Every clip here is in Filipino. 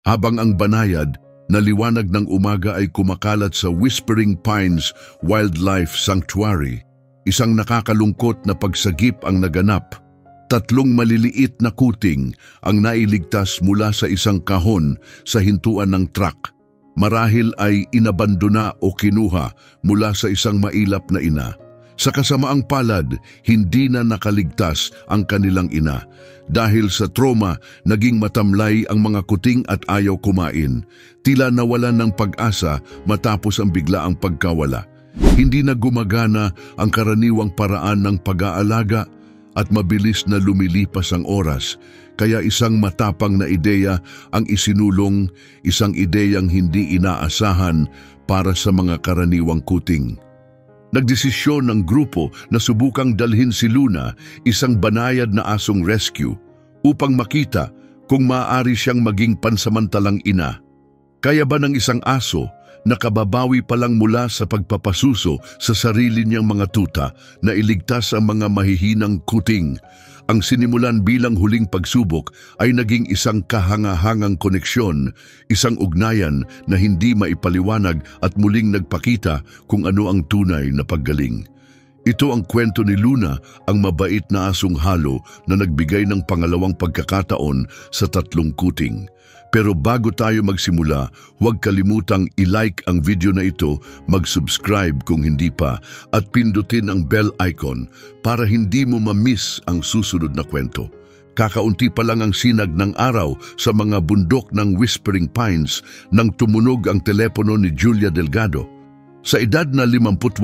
Habang ang banayad na liwanag ng umaga ay kumakalat sa Whispering Pines Wildlife Sanctuary, isang nakakalungkot na pagsagip ang naganap. 3 maliliit na kuting ang nailigtas mula sa isang kahon sa hintuan ng truck. Marahil ay inabandona o kinuha mula sa isang mailap na ina. Sa kasamaang palad, hindi na nakaligtas ang kanilang ina. Dahil sa trauma, naging matamlay ang mga kuting at ayaw kumain. Tila nawalan ng pag-asa matapos ang biglaang pagkawala. Hindi na gumagana ang karaniwang paraan ng pag-aalaga at mabilis na lumilipas ang oras. Kaya isang matapang na ideya ang isinulong, isang ideyang hindi inaasahan para sa mga karaniwang kuting. Nagdesisyon ng grupo na subukang dalhin si Luna, isang banayad na asong rescue, upang makita kung maaari siyang maging pansamantalang ina. Kaya ba ng isang aso nakababawi pa lang mula sa pagpapasuso sa sarili niyang mga tuta na iligtas ang mga mahihinang kuting? Ang sinimulan bilang huling pagsubok ay naging isang kahangahangang koneksyon, isang ugnayan na hindi maipaliwanag at muling nagpakita kung ano ang tunay na paggaling. Ito ang kwento ni Luna, ang mabait na asong halo na nagbigay ng pangalawang pagkakataon sa 3 kuting. Pero bago tayo magsimula, huwag kalimutang i-like ang video na ito, mag-subscribe kung hindi pa, at pindutin ang bell icon para hindi mo ma-miss ang susunod na kwento. Kakaunti pa lang ang sinag ng araw sa mga bundok ng Whispering Pines nang tumunog ang telepono ni Julia Delgado. Sa edad na 58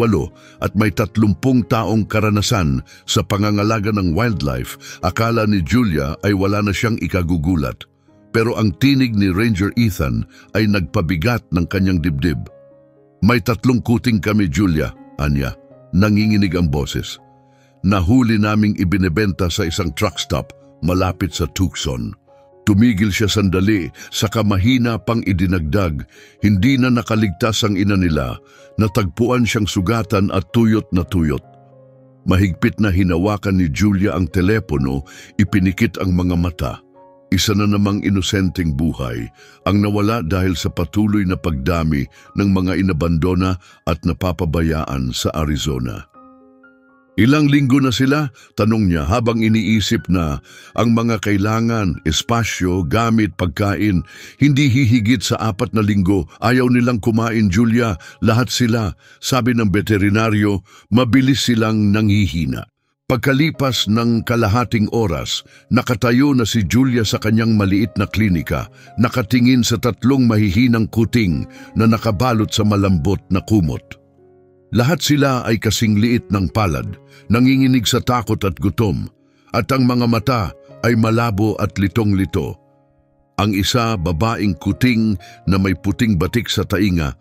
at may 30 taong karanasan sa pangangalaga ng wildlife, akala ni Julia ay wala na siyang ikagugulat. Pero ang tinig ni Ranger Ethan ay nagpabigat ng kanyang dibdib. May 3 kuting kami, Julia, anya. Nanginginig ang boses. Nahuli naming ibinebenta sa isang truck stop malapit sa Tucson. Tumigil siya sandali, saka mahina pang idinagdag. Hindi na nakaligtas ang ina nila. Natagpuan siyang sugatan at tuyot na tuyot. Mahigpit na hinawakan ni Julia ang telepono, ipinikit ang mga mata. Isa na namang inosenteng buhay ang nawala dahil sa patuloy na pagdami ng mga inabandona at napapabayaan sa Arizona. Ilang linggo na sila, tanong niya habang iniisip na ang mga kailangan, espasyo, gamit, pagkain, hindi hihigit sa 4 na linggo. Ayaw nilang kumain, Julia, lahat sila. Sabi ng veterinaryo, mabilis silang nanghihina. Pagkalipas ng kalahating oras, nakatayo na si Julia sa kanyang maliit na klinika, nakatingin sa 3 mahihinang kuting na nakabalot sa malambot na kumot. Lahat sila ay kasing liit ng palad, nanginginig sa takot at gutom, at ang mga mata ay malabo at litong-lito. Ang isa, babaeng kuting na may puting batik sa tainga,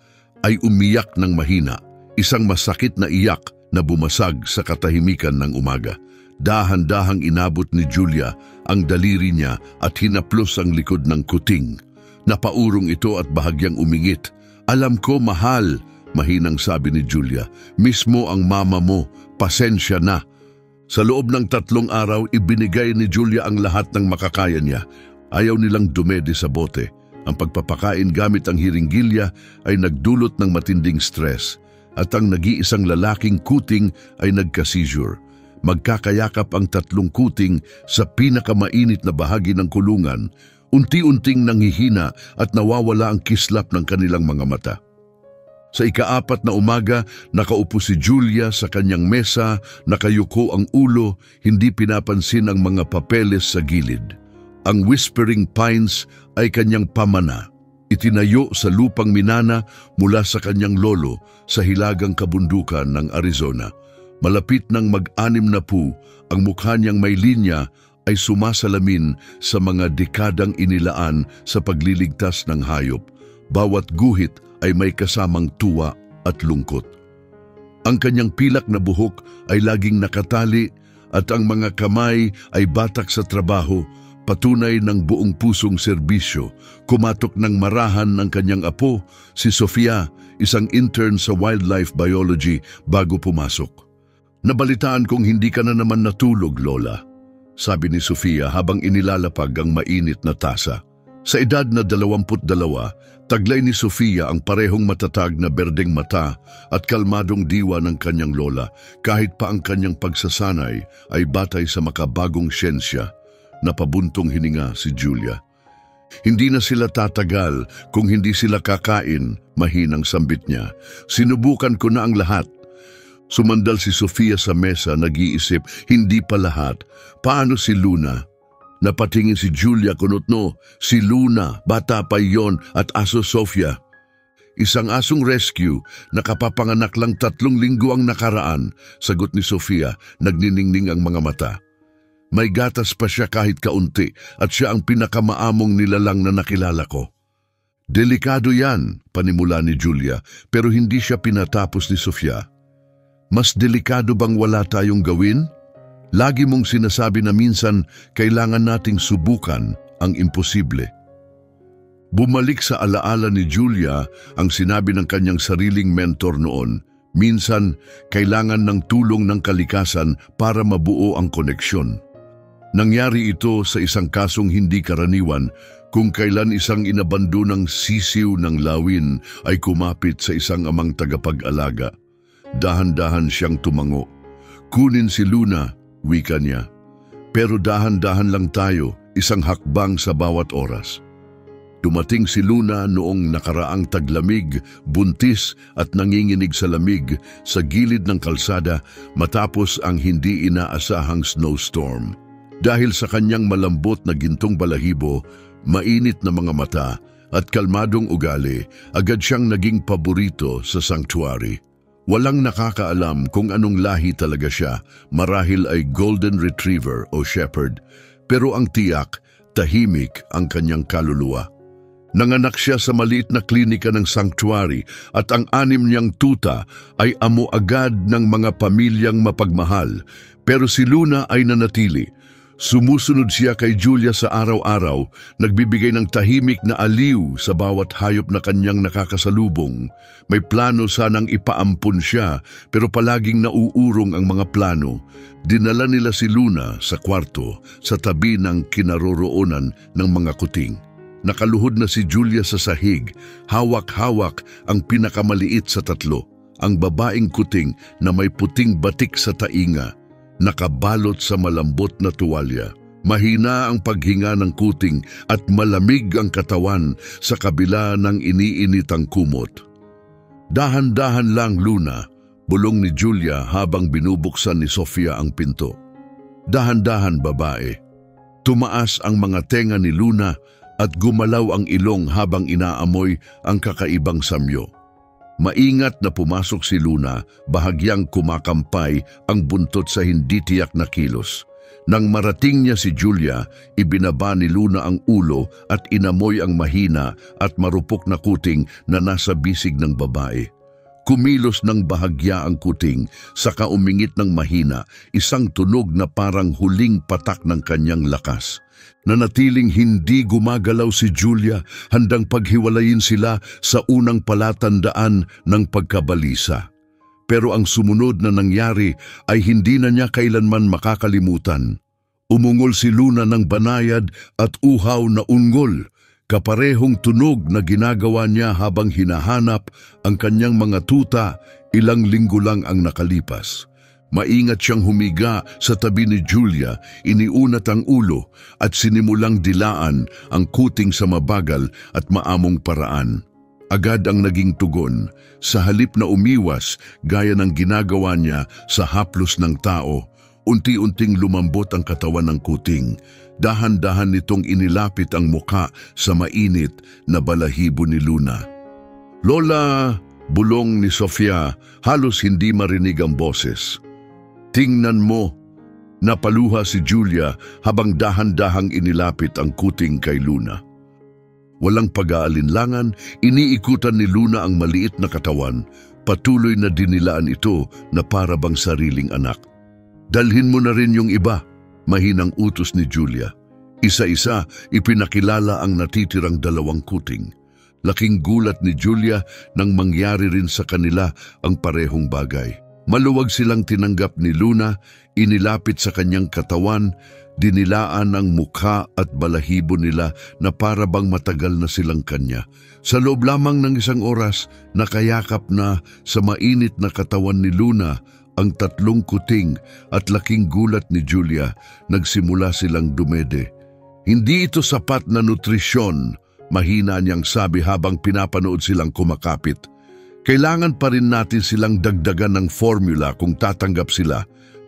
ay umiyak ng mahina, isang masakit na iyak na bumasag sa katahimikan ng umaga. Dahan-dahang inabot ni Julia ang daliri niya at hinaplos ang likod ng kuting. Napaurong ito at bahagyang umingit. Alam ko, mahal, mahinang sabi ni Julia. Mismo ang mama mo, pasensya na. Sa loob ng 3 araw, ibinigay ni Julia ang lahat ng makakaya niya. Ayaw nilang dumedi sa bote. Ang pagpapakain gamit ang hiringgilya ay nagdulot ng matinding stress. At ang nag-iisang lalaking kuting ay nagka-seizure. Magkakayakap ang 3 kuting sa pinakamainit na bahagi ng kulungan, unti-unting nanghihina at nawawala ang kislap ng kanilang mga mata. Sa ika-4 na umaga, nakaupo si Julia sa kanyang mesa, nakayuko ang ulo, hindi pinapansin ang mga papeles sa gilid. Ang Whispering Pines ay kanyang pamana. Itinayo sa lupang minana mula sa kanyang lolo sa hilagang kabundukan ng Arizona. Malapit ng mag-60, ang mukha niyang may linya ay sumasalamin sa mga dekadang inilaan sa pagliligtas ng hayop. Bawat guhit ay may kasamang tuwa at lungkot. Ang kanyang pilak na buhok ay laging nakatali at ang mga kamay ay batak sa trabaho, patunay ng buong pusong serbisyo. Kumatok ng marahan ng kanyang apo, si Sofia, isang intern sa wildlife biology bago pumasok. Nabalitaan kong hindi ka na naman natulog, Lola, sabi ni Sofia habang inilalapag ang mainit na tasa. Sa edad na 22, taglay ni Sofia ang parehong matatag na berdeng mata at kalmadong diwa ng kanyang lola, kahit pa ang kanyang pagsasanay ay batay sa makabagong siyensya. Napabuntong hininga si Julia. Hindi na sila tatagal kung hindi sila kakain, mahinang sambit niya. Sinubukan ko na ang lahat. Sumandal si Sofia sa mesa, nag-iisip, hindi pa lahat. Paano si Luna? Napatingin si Julia kunotno, si Luna, bata pa yon at aso Sofia. Isang asong rescue, nakapapanganak lang 3 linggo ang nakaraan, sagot ni Sofia, nagniningning ang mga mata. May gatas pa siya kahit kaunti at siya ang pinakamaamong nilalang na nakilala ko. Delikado yan, panimula ni Julia, pero hindi siya pinatapos ni Sofia. Mas delikado bang wala tayong gawin? Lagi mong sinasabi na minsan kailangan nating subukan ang imposible. Bumalik sa alaala ni Julia ang sinabi ng kanyang sariling mentor noon, minsan kailangan ng tulong ng kalikasan para mabuo ang koneksyon. Nangyari ito sa isang kasong hindi karaniwan kung kailan isang inabandonang sisiw ng lawin ay kumapit sa isang amang tagapag-alaga. Dahan-dahan siyang tumango. Kunin si Luna, wika niya. Pero dahan-dahan lang tayo, isang hakbang sa bawat oras. Dumating si Luna noong nakaraang taglamig, buntis at nanginginig sa lamig sa gilid ng kalsada matapos ang hindi inaasahang snowstorm. Dahil sa kanyang malambot na gintong balahibo, mainit na mga mata at kalmadong ugali, agad siyang naging paborito sa sanctuary. Walang nakakaalam kung anong lahi talaga siya, marahil ay golden retriever o shepherd, pero ang tiyak, tahimik ang kanyang kaluluwa. Nanganak siya sa maliit na klinika ng sanctuary at ang 6 niyang tuta ay amo agad ng mga pamilyang mapagmahal, pero si Luna ay nanatili. Sumusunod siya kay Julia sa araw-araw, nagbibigay ng tahimik na aliw sa bawat hayop na kanyang nakakasalubong. May plano sanang ipaampun siya, pero palaging nauurong ang mga plano. Dinala nila si Luna sa kwarto, sa tabi ng kinaroroonan ng mga kuting. Nakaluhod na si Julia sa sahig, hawak-hawak ang pinakamaliit sa 3, ang babaeng kuting na may puting batik sa tainga, nakabalot sa malambot na tuwalya. Mahina ang paghinga ng kuting at malamig ang katawan sa kabila ng iniinitang kumot. Dahan-dahan lang, Luna, bulong ni Julia habang binubuksan ni Sofia ang pinto. Dahan-dahan, babae. Tumaas ang mga tenga ni Luna at gumalaw ang ilong habang inaamoy ang kakaibang samyo. Maingat na pumasok si Luna, bahagyang kumakampay ang buntot sa hindi tiyak na kilos. Nang marating niya si Julia, ibinaba ni Luna ang ulo at inamoy ang mahina at marupok na kuting na nasa bisig ng babae. Kumilos ng bahagya ang kuting, saka umingit ng mahina, isang tunog na parang huling patak ng kanyang lakas. Nanatiling hindi gumagalaw si Julia, handang paghiwalayin sila sa unang palatandaan ng pagkabalisa. Pero ang sumunod na nangyari ay hindi na niya kailanman makakalimutan. Umungol si Luna ng banayad at uhaw na ungol, kaparehong tunog na ginagawa niya habang hinahanap ang kanyang mga tuta. Ilang linggo lang ang nakalipas. Maingat siyang humiga sa tabi ni Julia, iniunat ang ulo at sinimulang dilaan ang kuting sa mabagal at maamong paraan. Agad ang naging tugon, sa halip na umiwas gaya ng ginagawa niya sa haplos ng tao, unti-unting lumambot ang katawan ng kuting. Dahan-dahan nitong inilapit ang muka sa mainit na balahibo ni Luna. Lola, bulong ni Sofia, halos hindi marinig ang boses. Tingnan mo, napaluha si Julia habang dahan-dahang inilapit ang kuting kay Luna. Walang pag-aalinlangan, iniikutan ni Luna ang maliit na katawan, patuloy na dinilaan ito na para bang sariling anak. Dalhin mo na rin yung iba, mahinang utos ni Julia. Isa-isa, ipinakilala ang natitirang 2 kuting. Laking gulat ni Julia nang mangyari rin sa kanila ang parehong bagay. Maluwag silang tinanggap ni Luna, inilapit sa kanyang katawan, Dinilaan ang mukha at balahibo nila na para bang matagal na silang kanya. Sa loob lamang ng isang oras, nakayakap na sa mainit na katawan ni Luna ang 3 kuting at laking gulat ni Julia. Nagsimula silang dumede. Hindi ito sapat na nutrisyon, mahina niyang sabi habang pinapanood silang kumakapit. Kailangan pa rin natin silang dagdagan ng formula kung tatanggap sila,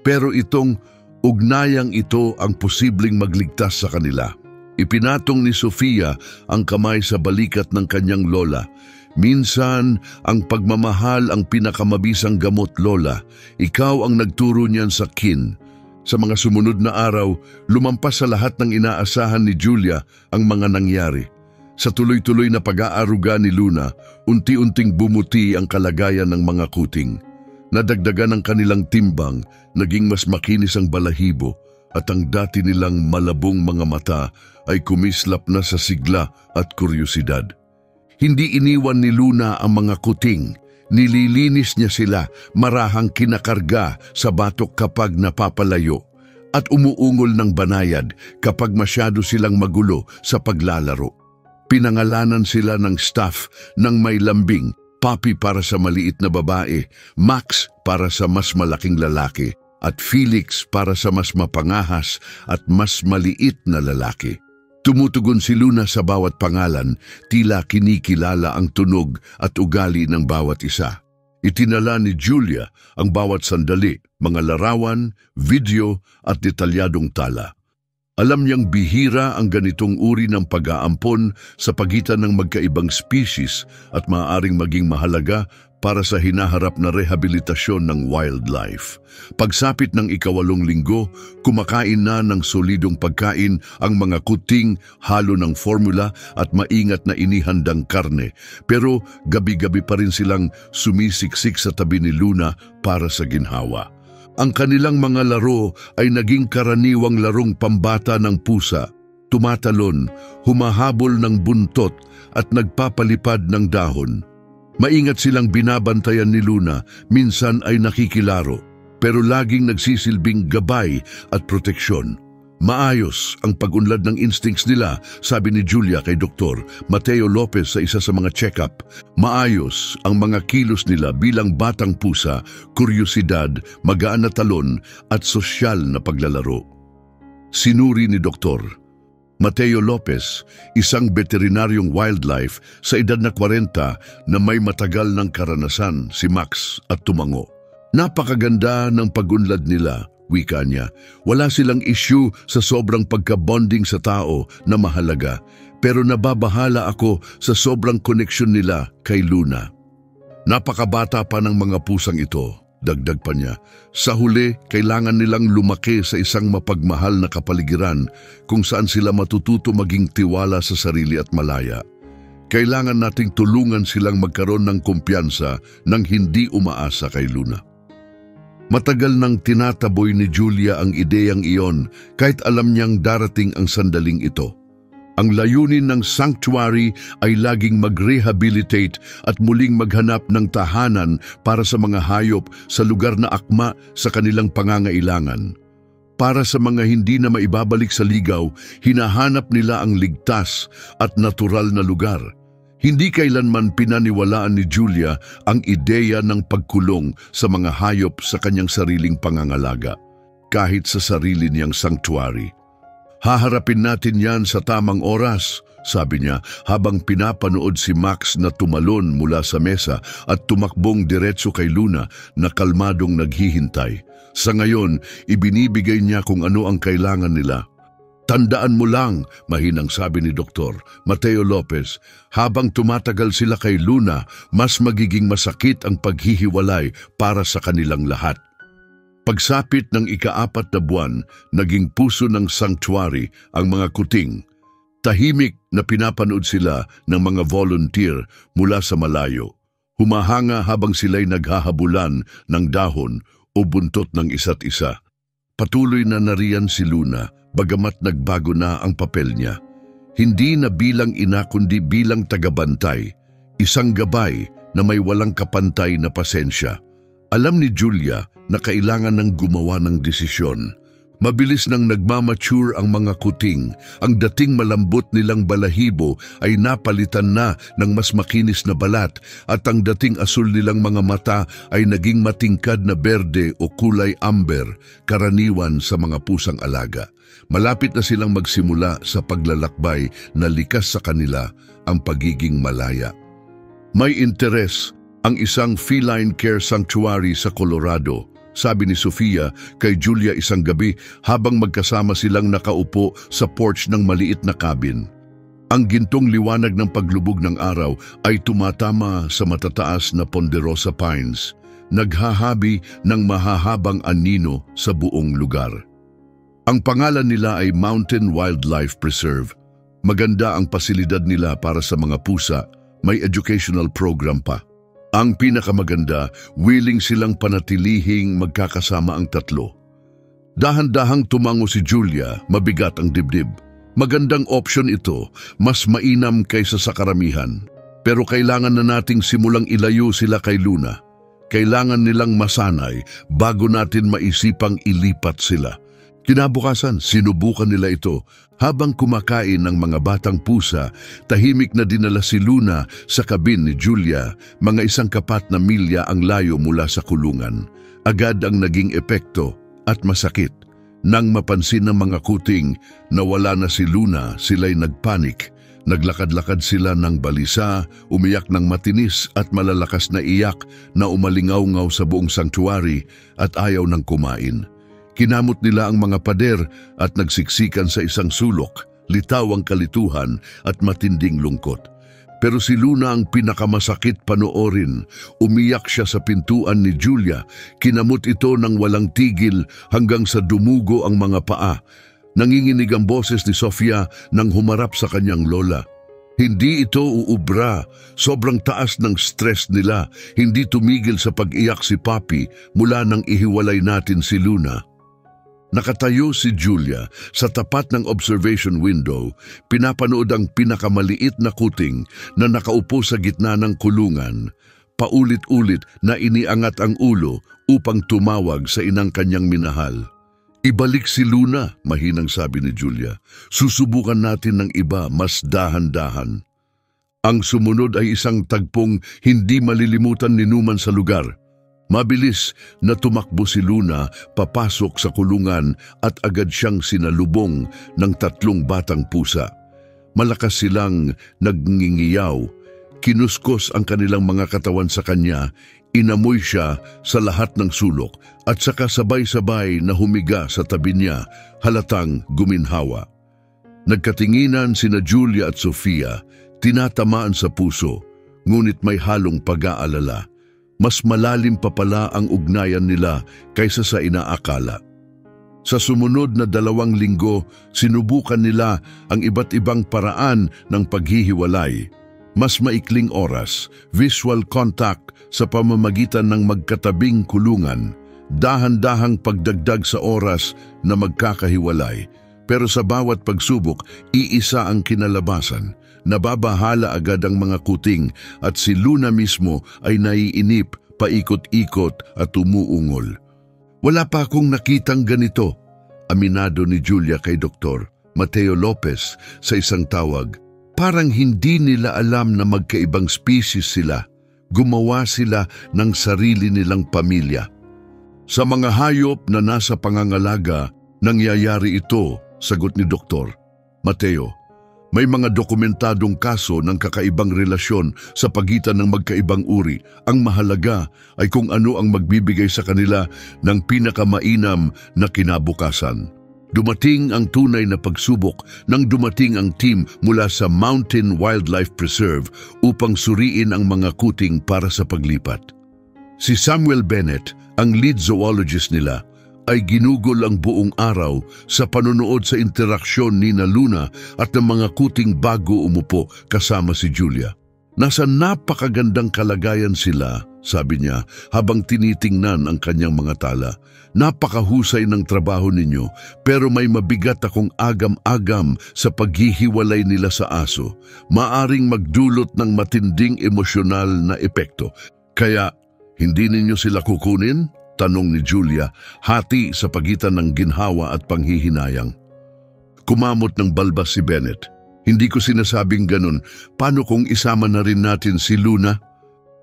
pero itong ugnayang ito ang posibleng magligtas sa kanila. Ipinatong ni Sofia ang kamay sa balikat ng kanyang lola. Minsan, ang pagmamahal ang pinakamabisang gamot, Lola. Ikaw ang nagturo niyan sa kin. Sa mga sumunod na araw, lumampas sa lahat ng inaasahan ni Julia ang mga nangyari. Sa tuloy-tuloy na pag-aaruga ni Luna, unti-unting bumuti ang kalagayan ng mga kuting. Nadagdagan ang kanilang timbang, naging mas makinis ang balahibo, at ang dati nilang malabong mga mata ay kumislap na sa sigla at kuryosidad. Hindi iniwan ni Luna ang mga kuting. Nililinis niya sila, marahang kinakarga sa batok kapag napapalayo, at umuungol ng banayad kapag masyado silang magulo sa paglalaro. Pinangalanan sila ng staff ng may lambing, Poppy para sa maliit na babae, Max para sa mas malaking lalaki, at Felix para sa mas mapangahas at mas maliit na lalaki. Tumutugon si Luna sa bawat pangalan, tila kinikilala ang tunog at ugali ng bawat isa. Itinala ni Julia ang bawat sandali, mga larawan, video at detalyadong tala. Alam niyang bihira ang ganitong uri ng pag-aampon sa pagitan ng magkaibang species at maaaring maging mahalaga para sa hinaharap na rehabilitasyon ng wildlife. Pagsapit ng 8 linggo, kumakain na ng solidong pagkain ang mga kuting, halo ng formula at maingat na inihandang karne. Pero gabi-gabi pa rin silang sumisiksik sa tabi ni Luna para sa ginhawa. Ang kanilang mga laro ay naging karaniwang larong pambata ng pusa, tumatalon, humahabol ng buntot at nagpapalipad ng dahon. Maingat silang binabantayan ni Luna, minsan ay nakikilaro, pero laging nagsisilbing gabay at proteksyon. Maayos ang pag-unlad ng instincts nila, sabi ni Julia kay Dr. Mateo Lopez sa isa sa mga check-up. Maayos ang mga kilos nila bilang batang pusa, kuryosidad, magaan na talon at sosyal na paglalaro. Sinuri ni Dr. Mateo Lopez, isang veterinaryong wildlife sa edad na 40 na may matagal ng karanasan si Max at tumango. Napakaganda ng pag-unlad nila, wika niya. Wala silang issue sa sobrang pagka-bonding sa tao na mahalaga, pero nababahala ako sa sobrang koneksyon nila kay Luna. Napakabata pa ng mga pusang ito, dagdag pa niya. Sa huli, kailangan nilang lumaki sa isang mapagmahal na kapaligiran kung saan sila matututo maging tiwala sa sarili at malaya. Kailangan nating tulungan silang magkaroon ng kumpiyansa nang hindi umaasa kay Luna. Matagal nang tinataboy ni Julia ang ideyang iyon kahit alam niyang darating ang sandaling ito. Ang layunin ng sanctuary ay laging mag-rehabilitate at muling maghanap ng tahanan para sa mga hayop sa lugar na akma sa kanilang pangangailangan. Para sa mga hindi na maibabalik sa ligaw, hinahanap nila ang ligtas at natural na lugar. Hindi kailanman pinaniwalaan ni Julia ang ideya ng pagkulong sa mga hayop sa kanyang sariling pangangalaga, kahit sa sarili niyang sanctuary. Haharapin natin yan sa tamang oras, sabi niya habang pinapanood si Max na tumalon mula sa mesa at tumakbong diretso kay Luna na kalmadong naghihintay. Sa ngayon, ibinibigay niya kung ano ang kailangan nila. Tandaan mo lang, mahinang sabi ni Dr. Mateo Lopez, habang tumatagal sila kay Luna, mas magiging masakit ang paghihiwalay para sa kanilang lahat. Pagsapit ng 4 na buwan, naging puso ng sanctuary ang mga kuting. Tahimik na pinapanood sila ng mga volunteer mula sa malayo. Humahanga habang sila'y naghahabulan ng dahon o buntot ng isa't isa. Patuloy na nariyan si Luna, bagamat nagbago na ang papel niya. Hindi na bilang ina kundi bilang tagabantay, isang gabay na may walang kapantay na pasensya. Alam ni Julia na kailangan ng gumawa ng desisyon. Mabilis nang nagmamature ang mga kuting, ang dating malambot nilang balahibo ay napalitan na ng mas makinis na balat at ang dating asul nilang mga mata ay naging matingkad na berde o kulay amber, karaniwan sa mga pusang alaga. Malapit na silang magsimula sa paglalakbay na likas sa kanila ang pagiging malaya. May interes ang isang feline care sanctuary sa Colorado, sabi ni Sofia kay Julia isang gabi habang magkasama silang nakaupo sa porch ng maliit na cabin. Ang gintong liwanag ng paglubog ng araw ay tumatama sa matataas na ponderosa pines, naghahabi ng mahahabang anino sa buong lugar. Ang pangalan nila ay Mountain Wildlife Preserve. Maganda ang pasilidad nila para sa mga pusa, may educational program pa. Ang pinakamaganda, willing silang panatilihing magkakasama ang tatlo. Dahan-dahang tumango si Julia, mabigat ang dibdib. Magandang option ito, mas mainam kaysa sa karamihan. Pero kailangan na nating simulang ilayo sila kay Luna. Kailangan nilang masanay bago natin maisipang ilipat sila. Kinabukasan, sinubukan nila ito. Habang kumakain ng mga batang pusa, tahimik na dinala si Luna sa kabin ni Julia, mga 1 kapat na milya ang layo mula sa kulungan. Agad ang naging epekto at masakit. Nang mapansin ng mga kuting na wala na si Luna, sila'y nagpanik. Naglakad-lakad sila ng balisa, umiyak ng matinis at malalakas na iyak na umalingaw-ngaw sa buong sanctuary at ayaw ng kumain. Kinamot nila ang mga pader at nagsiksikan sa isang sulok, litaw ang kalituhan at matinding lungkot. Pero si Luna ang pinakamasakit panoorin. Umiyak siya sa pintuan ni Julia, kinamot ito ng walang tigil hanggang sa dumugo ang mga paa. Nanginginig ang boses ni Sofia nang humarap sa kanyang lola. Hindi ito uubra, sobrang taas ng stress nila, hindi tumigil sa pag-iyak si Papi mula nang ihiwalay natin si Luna. Nakatayo si Julia sa tapat ng observation window, pinapanood ang pinakamaliit na kuting na nakaupo sa gitna ng kulungan. Paulit-ulit na iniangat ang ulo upang tumawag sa inang kanyang minahal. Ibalik si Luna, mahinang sabi ni Julia. Susubukan natin ng iba, mas dahan-dahan. Ang sumunod ay isang tagpong hindi malilimutan ni Numan sa lugar. Mabilis na tumakbo si Luna papasok sa kulungan at agad siyang sinalubong ng 3 batang pusa. Malakas silang nagngingiyaw, kinuskos ang kanilang mga katawan sa kanya, inamoy siya sa lahat ng sulok at saka sabay-sabay na humiga sa tabi niya, halatang guminhawa. Nagkatinginan sina Julia at Sofia, tinatamaan sa puso, ngunit may halong pag-aalala. Mas malalim pa pala ang ugnayan nila kaysa sa inaakala. Sa sumunod na 2 linggo, sinubukan nila ang iba't ibang paraan ng paghihiwalay. Mas maikling oras, visual contact sa pamamagitan ng magkatabing kulungan, dahan-dahang pagdagdag sa oras na magkakahiwalay. Pero sa bawat pagsubok, iisa ang kinalabasan. Nababahala agad ang mga kuting at si Luna mismo ay naiinip, paikot-ikot at umuungol. Wala pa akong nakitang ganito, aminado ni Julia kay Dr. Mateo Lopez sa isang tawag. Parang hindi nila alam na magkaibang species sila. Gumawa sila ng sarili nilang pamilya. Sa mga hayop na nasa pangangalaga, nangyayari ito, sagot ni Dr. Mateo. May mga dokumentadong kaso ng kakaibang relasyon sa pagitan ng magkaibang uri. Ang mahalaga ay kung ano ang magbibigay sa kanila ng pinakamainam na kinabukasan. Dumating ang tunay na pagsubok nang dumating ang team mula sa Mountain Wildlife Preserve upang suriin ang mga kuting para sa paglipat. Si Samuel Bennett, ang lead zoologist nila, ay ginugol ang buong araw sa panonood sa interaksyon ni Luna at ng mga kuting bago umupo kasama si Julia. Nasa napakagandang kalagayan sila, sabi niya habang tinitingnan ang kanyang mga tala. Napakahusay ng trabaho ninyo, pero may mabigat akong agam-agam sa paghihiwalay nila sa aso. Maaring magdulot ng matinding emosyonal na epekto. Kaya, hindi ninyo sila kukunin? Tanong ni Julia, hati sa pagitan ng ginhawa at panghihinayang. Kumamot ng balbas si Bennett. Hindi ko sinasabing ganun. Paano kung isama na rin natin si Luna?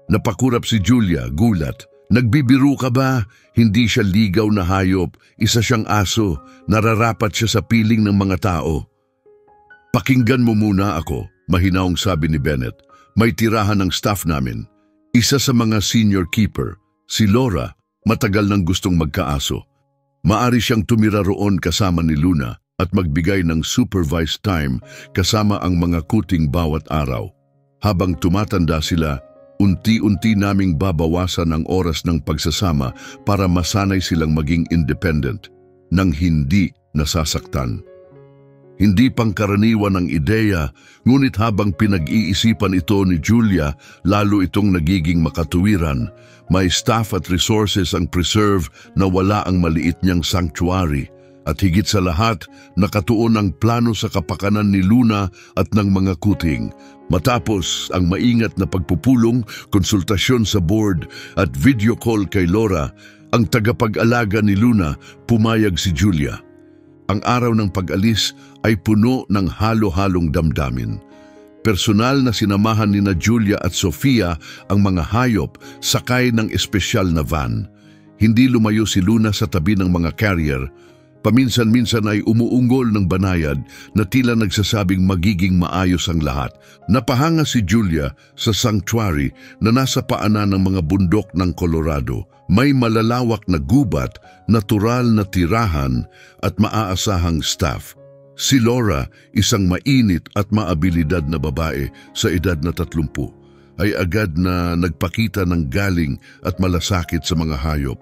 Napakurap si Julia, gulat. Nagbibiro ka ba? Hindi siya ligaw na hayop. Isa siyang aso. Nararapat siya sa piling ng mga tao. Pakinggan mo muna ako, mahinaong sabi ni Bennett. May tirahan ng staff namin. Isa sa mga senior keeper, si Laura, matagal nang gustong magkaaso. Maari siyang tumira roon kasama ni Luna at magbigay ng supervised time kasama ang mga kuting bawat araw. Habang tumatanda sila, unti-unti naming babawasan ang oras ng pagsasama para masanay silang maging independent nang hindi nasasaktan. Hindi pangkaraniwan ang ideya, ngunit habang pinag-iisipan ito ni Julia, lalo itong nagiging makatuwiran. May staff at resources ang preserve na wala ang maliit niyang sanctuary. At higit sa lahat, nakatuon ang plano sa kapakanan ni Luna at ng mga kuting. Matapos ang maingat na pagpupulong, konsultasyon sa board at video call kay Laura, ang tagapag-alaga ni Luna, pumayag si Julia. Ang araw ng pag-alis ay puno ng halo-halong damdamin. Personal na sinamahan ni Julia at Sofia ang mga hayop sakay ng espesyal na van. Hindi lumayo si Luna sa tabi ng mga carrier. Paminsan-minsan ay umuunggol ng banayad na tila nagsasabing magiging maayos ang lahat. Napahanga si Julia sa sanctuary na nasa paanan ng mga bundok ng Colorado. May malalawak na gubat, natural na tirahan at maaasahang staff. Si Laura, isang mainit at maabilidad na babae sa edad na 30, ay agad na nagpakita ng galing at malasakit sa mga hayop.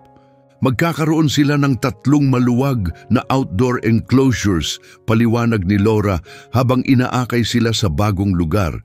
Magkakaroon sila ng 3 maluwag na outdoor enclosures, paliwanag ni Laura habang inaakay sila sa bagong lugar.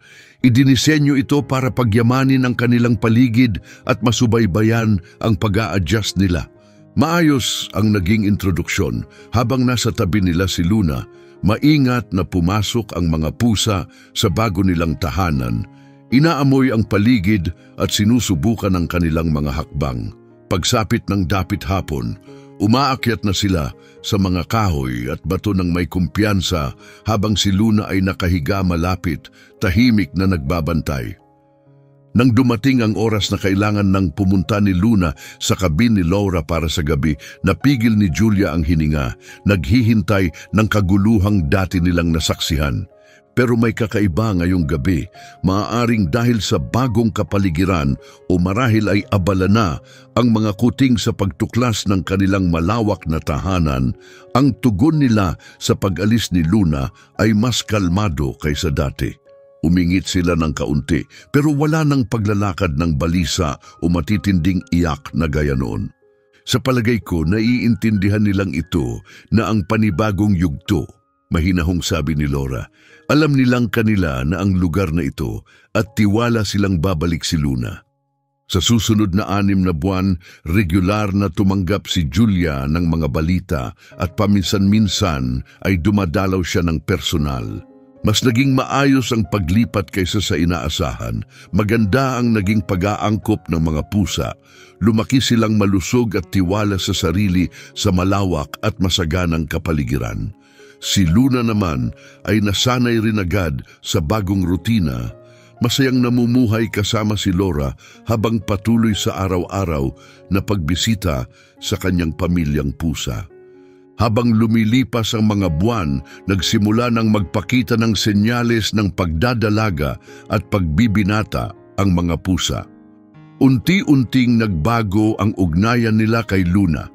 Idinisenyo ito para pagyamanin ang kanilang paligid at masubaybayan ang pag-a-adjust nila. Maayos ang naging introduksyon. Habang nasa tabi nila si Luna, maingat na pumasok ang mga pusa sa bago nilang tahanan. Inaamoy ang paligid at sinusubukan ang kanilang mga hakbang. Pagsapit ng dapit hapon, umaakyat na sila sa mga kahoy at bato ng may kumpiyansa habang si Luna ay nakahiga malapit, tahimik na nagbabantay. Nang dumating ang oras na kailangan ng pumunta ni Luna sa kabin ni Laura para sa gabi, napigil ni Julia ang hininga, naghihintay ng kaguluhang dati nilang nasaksihan. Pero may kakaiba ngayong gabi, maaaring dahil sa bagong kapaligiran o marahil ay abala na ang mga kuting sa pagtuklas ng kanilang malawak na tahanan, ang tugon nila sa pag-alis ni Luna ay mas kalmado kaysa dati. Umingit sila ng kaunti pero wala nang paglalakad ng balisa o matitinding iyak na gaya noon. Sa palagay ko, naiintindihan nilang ito na ang panibagong yugto, mahinahong sabi ni Laura. Alam nilang kanila na ang lugar na ito at tiwala silang babalik si Luna. Sa susunod na 6 na buwan, regular na tumanggap si Julia ng mga balita at paminsan-minsan ay dumadalaw siya ng personal. Mas naging maayos ang paglipat kaysa sa inaasahan. Maganda ang naging pag-aangkop ng mga pusa. Lumaki silang malusog at tiwala sa sarili sa malawak at masaganang kapaligiran. Si Luna naman ay nasanay rin agad sa bagong rutina. Masayang namumuhay kasama si Laura habang patuloy sa araw-araw na pagbisita sa kanyang pamilyang pusa. Habang lumilipas ang mga buwan, nagsimula ng magpakita ng senyales ng pagdadalaga at pagbibinata ang mga pusa. Unti-unting nagbago ang ugnayan nila kay Luna.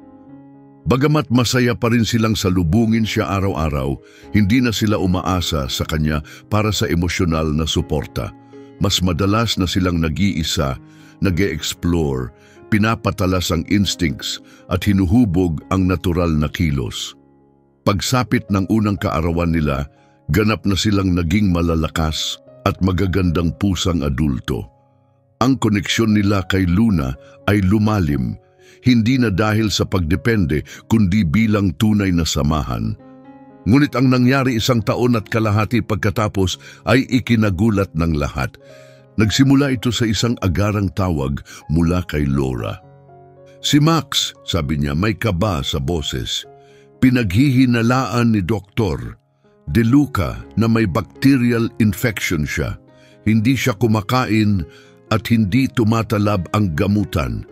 Bagamat masaya pa rin silang salubungin siya araw-araw, hindi na sila umaasa sa kanya para sa emosyonal na suporta. Mas madalas na silang nag-iisa, nag-e-explore, pinapatalas ang instincts at hinuhubog ang natural na kilos. Pagsapit ng unang kaarawan nila, ganap na silang naging malalakas at magagandang pusang adulto. Ang koneksyon nila kay Luna ay lumalim, hindi na dahil sa pagdepende kundi bilang tunay na samahan. Ngunit ang nangyari 1 taon at kalahati pagkatapos ay ikinagulat ng lahat. Nagsimula ito sa isang agarang tawag mula kay Laura. Si Max, sabi niya, may kaba sa boses. Pinaghihinalaan ni Dr. De Luca na may bacterial infection siya. Hindi siya kumakain at hindi tumatalab ang gamutan.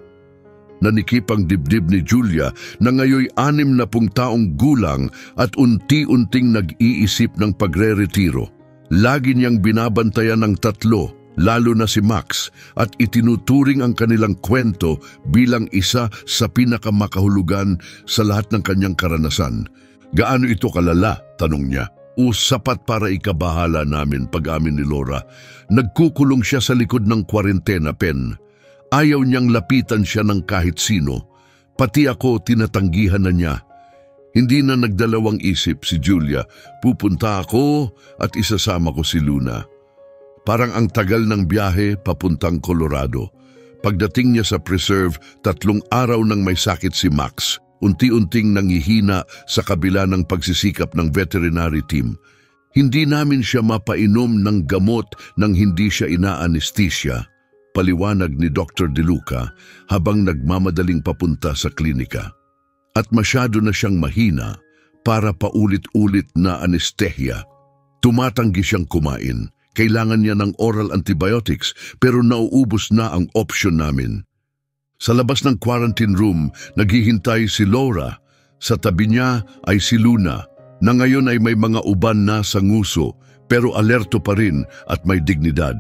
Nanikip ang dibdib ni Julia na ngayoy 60 taong gulang at unti-unting nag-iisip ng pagre-retiro. Lagi niyang binabantayan ng 3, lalo na si Max, at itinuturing ang kanilang kwento bilang isa sa pinakamakahulugan sa lahat ng kanyang karanasan. Gaano ito kalala? Tanong niya. O sapat para ikabahala namin, pag-amin ni Laura. Nagkukulong siya sa likod ng kwarentena pen. Ayaw niyang lapitan siya ng kahit sino. Pati ako tinatanggihan na niya. Hindi na nagdalawang isip si Julia. Pupunta ako at isasama ko si Luna. Parang ang tagal ng biyahe papuntang Colorado. Pagdating niya sa preserve, 3 araw nang may sakit si Max. Unti-unting nangihina sa kabila ng pagsisikap ng veterinary team. Hindi namin siya mapainom ng gamot nang hindi siya ina-anesthesia. Paliwanag ni Dr. De Luca habang nagmamadaling papunta sa klinika. At masyado na siyang mahina para paulit-ulit na anestehya. Tumatanggi siyang kumain. Kailangan niya ng oral antibiotics pero nauubos na ang option namin. Sa labas ng quarantine room, naghihintay si Laura. Sa tabi niya ay si Luna, na ngayon ay may mga uban na sa nguso pero alerto pa rin at may dignidad.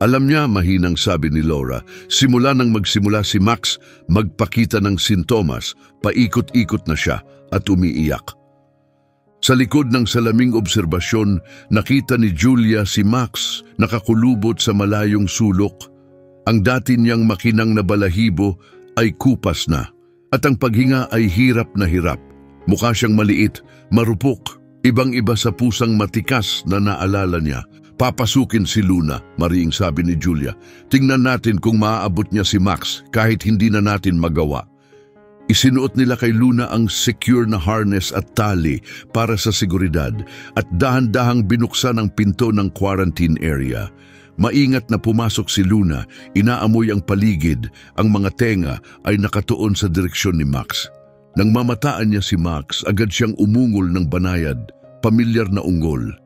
Alam niya, mahinang sabi ni Laura, simula nang magsimula si Max magpakita ng sintomas, paikot-ikot na siya at umiiyak. Sa likod ng salaming obserbasyon, nakita ni Julia si Max nakakulubot sa malayong sulok. Ang dati niyang makinang na balahibo ay kupas na at ang paghinga ay hirap na hirap. Mukha siyang maliit, marupok, ibang-iba sa pusang matikas na naalala niya. Papasukin si Luna, mariing sabi ni Julia. Tingnan natin kung maaabot niya si Max kahit hindi na natin magawa. Isinuot nila kay Luna ang secure na harness at tali para sa seguridad at dahan-dahang binuksan ang pinto ng quarantine area. Maingat na pumasok si Luna, inaamoy ang paligid, ang mga tenga ay nakatuon sa direksyon ni Max. Nang mamataan niya si Max, agad siyang umungol ng banayad, pamilyar na ungol.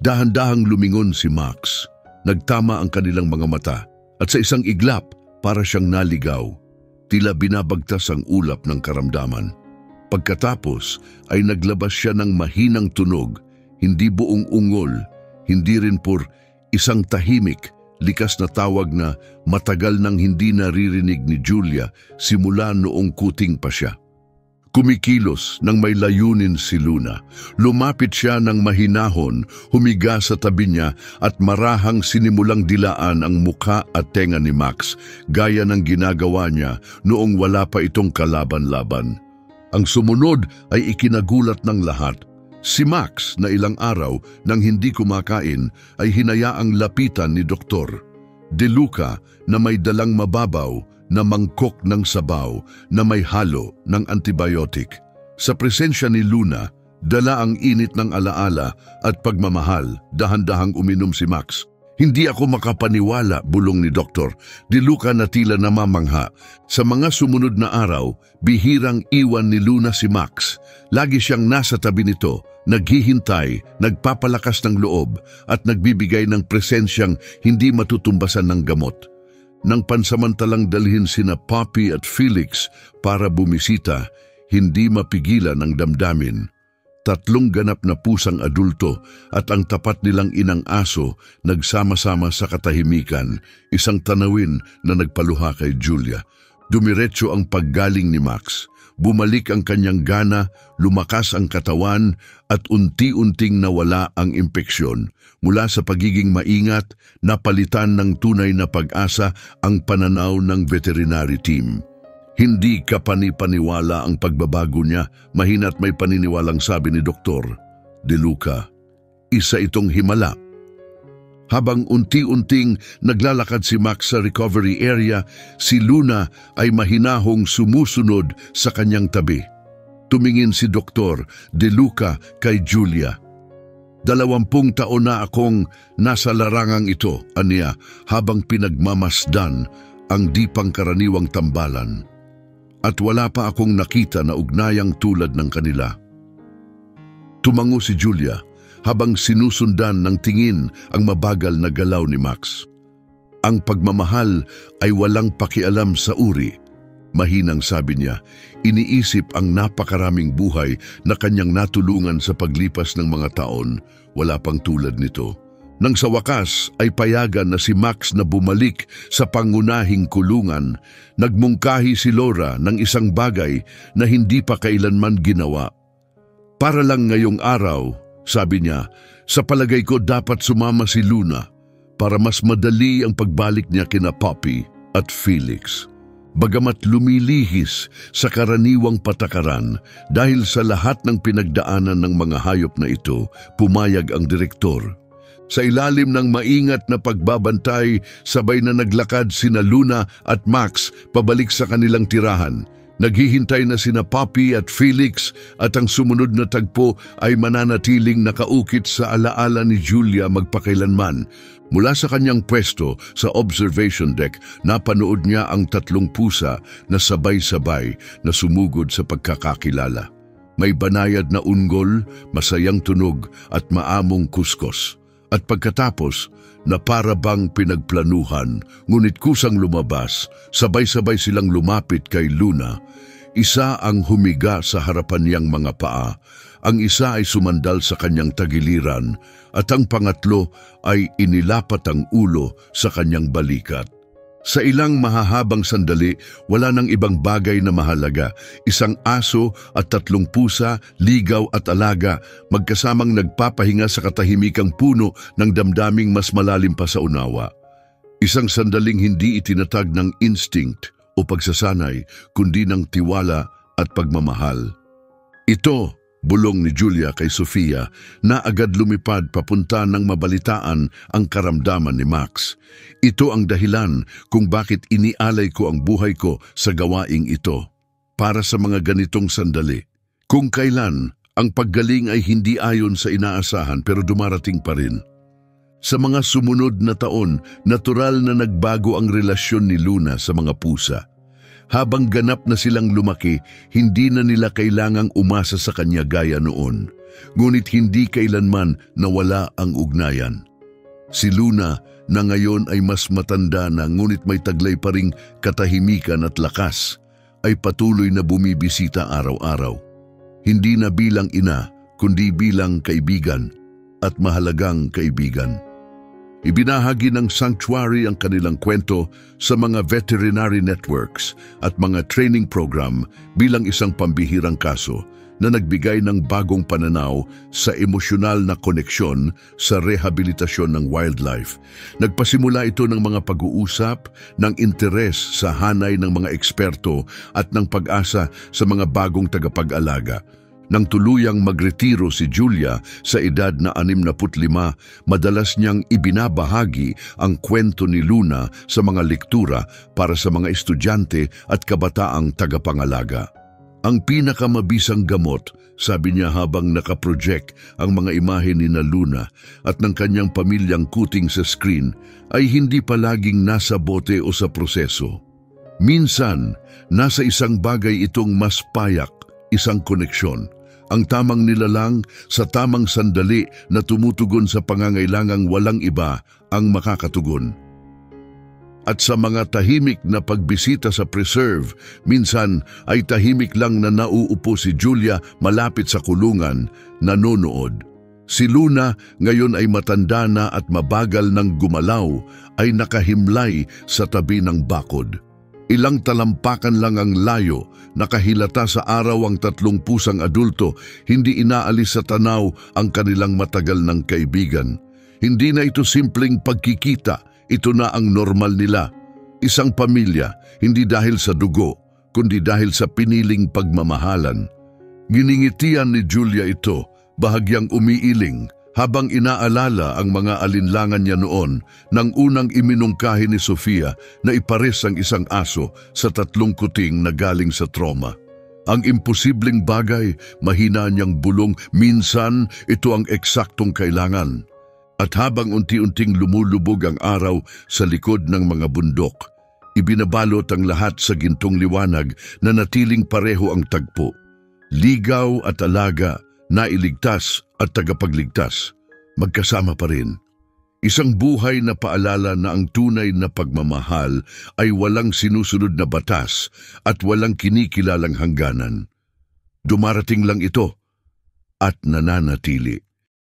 Dahan-dahang lumingon si Max. Nagtama ang kanilang mga mata at sa isang iglap para siyang naligaw. Tila binabagtas ang ulap ng karamdaman. Pagkatapos ay naglabas siya ng mahinang tunog, hindi buong ungol, hindi rin por isang tahimik, likas na tawag na matagal nang hindi naririnig ni Julia simula noong kuting pa siya. Kumikilos nang may layunin si Luna. Lumapit siya ng mahinahon, humiga sa tabi niya at marahang sinimulang dilaan ang mukha at tenga ni Max, gaya ng ginagawa niya noong wala pa itong kalaban-laban. Ang sumunod ay ikinagulat ng lahat. Si Max na ilang araw nang hindi kumakain ay hinayaang lapitan ni Dr. De Luca na may dalang mababaw na mangkok ng sabaw na may halo ng antibiotic. Sa presensya ni Luna, dala ang init ng alaala at pagmamahal, dahan-dahang uminom si Max. Hindi ako makapaniwala, bulong ni Dr. De Luca na tila namamangha. Sa mga sumunod na araw, bihirang iwan ni Luna si Max. Lagi siyang nasa tabi nito, naghihintay, nagpapalakas ng loob at nagbibigay ng presensyang hindi matutumbasan ng gamot. Nang pansamantalang dalhin sina Poppy at Felix para bumisita, hindi mapigilan ang damdamin. 3 ganap na pusang adulto at ang tapat nilang inang aso nagsama-sama sa katahimikan, isang tanawin na nagpaluha kay Julia. Dumiretso ang paggaling ni Max. Bumalik ang kanyang gana, lumakas ang katawan at unti-unting nawala ang impeksyon. Mula sa pagiging maingat, napalitan ng tunay na pag-asa ang pananaw ng veterinary team. Hindi kapani-paniwala ang pagbabago niya, mahina't may paniniwalang sabi ni Dr. De Luca. Isa itong himala. Habang unti-unting naglalakad si Max sa recovery area, si Luna ay mahinahong sumusunod sa kanyang tabi. Tumingin si Dr. De Luca kay Julia. 20 taon na akong nasa larangang ito, aniya, habang pinagmamasdan ang di pangkaraniwang tambalan. at wala pa akong nakita na ugnayang tulad ng kanila. Tumango si Julia habang sinusundan ng tingin ang mabagal na galaw ni Max. Ang pagmamahal ay walang pakialam sa uri. Mahinang sabi niya, iniisip ang napakaraming buhay na kanyang natulungan sa paglipas ng mga taon, wala pang tulad nito. Nang sa wakas ay payagan na si Max na bumalik sa pangunahing kulungan, nagmungkahi si Laura ng isang bagay na hindi pa kailanman ginawa. Para lang ngayong araw, sabi niya, sa palagay ko dapat sumama si Luna para mas madali ang pagbalik niya kina Poppy at Felix. Bagamat lumilihis sa karaniwang patakaran dahil sa lahat ng pinagdaanan ng mga hayop na ito, pumayag ang direktor. Sa ilalim ng maingat na pagbabantay, sabay na naglakad sina Luna at Max pabalik sa kanilang tirahan. Naghihintay na sina Poppy at Felix at ang sumunod na tagpo ay mananatiling nakaukit sa alaala ni Julia magpakailanman. Mula sa kanyang pwesto sa observation deck, napanood niya ang 3 pusa na sabay-sabay na sumugod sa pagkakakilala. May banayad na unggol, masayang tunog at maamong kuskos. At pagkatapos, na para bang pinagplanuhan, ngunit kusang lumabas, sabay-sabay silang lumapit kay Luna. Isa ang humiga sa harapan niyang mga paa, ang isa ay sumandal sa kanyang tagiliran, at ang pangatlo ay inilapat ang ulo sa kanyang balikat. Sa ilang mahahabang sandali, wala nang ibang bagay na mahalaga. Isang aso at 3 pusa, ligaw at alaga, magkasamang nagpapahinga sa katahimikang puno ng damdaming mas malalim pa sa unawa. Isang sandaling hindi itinatag ng instinct o pagsasanay, kundi ng tiwala at pagmamahal. Ito, bulong ni Julia kay Sofia, na agad lumipad papunta ng mabalitaan ang karamdaman ni Max. Ito ang dahilan kung bakit inialay ko ang buhay ko sa gawaing ito. Para sa mga ganitong sandali. Kung kailan, ang paggaling ay hindi ayon sa inaasahan pero dumarating pa rin. Sa mga sumunod na taon, natural na nagbago ang relasyon ni Luna sa mga pusa. Habang ganap na silang lumaki, hindi na nila kailangang umasa sa kanya gaya noon. Ngunit hindi kailanman nawala ang ugnayan. Si Luna, na ngayon ay mas matanda na ngunit may taglay pa ring katahimikan at lakas, ay patuloy na bumibisita araw-araw. Hindi na bilang ina, kundi bilang kaibigan at mahalagang kaibigan. Ibinahagi ng Sanctuary ang kanilang kwento sa mga veterinary networks at mga training program bilang isang pambihirang kaso na nagbigay ng bagong pananaw sa emosyonal na koneksyon sa rehabilitasyon ng wildlife. Nagpasimula ito ng mga pag-uusap, ng interes sa hanay ng mga eksperto at ng pag-asa sa mga bagong tagapag-alaga. Nang tuluyang magretiro si Julia sa edad na 65, madalas niyang ibinabahagi ang kwento ni Luna sa mga lektura para sa mga estudyante at kabataang tagapangalaga. Ang pinakamabisang gamot, sabi niya habang nakaproject ang mga imahe ni Luna at ng kanyang pamilyang kuting sa screen, ay hindi palaging nasa bote o sa proseso. Minsan, nasa isang bagay itong mas payak, isang koneksyon. Ang tamang nilalang sa tamang sandali na tumutugon sa pangangailangang walang iba ang makakatugon. At sa mga tahimik na pagbisita sa preserve, minsan ay tahimik lang na nauupo si Julia malapit sa kulungan, nanonood. Si Luna, ngayon ay matanda na at mabagal ng gumalaw, ay nakahimlay sa tabi ng bakod. Ilang talampakan lang ang layo, nakahilata sa araw ang 3 pusang adulto, hindi inaalis sa tanaw ang kanilang matagal ng kaibigan. Hindi na ito simpleng pagkikita, ito na ang normal nila. Isang pamilya, hindi dahil sa dugo, kundi dahil sa piniling pagmamahalan. Giningitian ni Julia ito, bahagyang umiiling, habang inaalala ang mga alinlangan niya noon nang unang iminungkahi ni Sofia na ipares ang isang aso sa 3 kuting na galing sa trauma. Ang imposibleng bagay, mahina niyang bulong, minsan ito ang eksaktong kailangan. At habang unti-unting lumulubog ang araw sa likod ng mga bundok, Ibinabalot ang lahat sa gintong liwanag na natiling pareho ang tagpo. Ligaw at alaga, nailigtas at tagapagligtas, magkasama pa rin. Isang buhay na paalala na ang tunay na pagmamahal ay walang sinusunod na batas at walang kinikilalang hangganan. Dumarating lang ito at nananatili.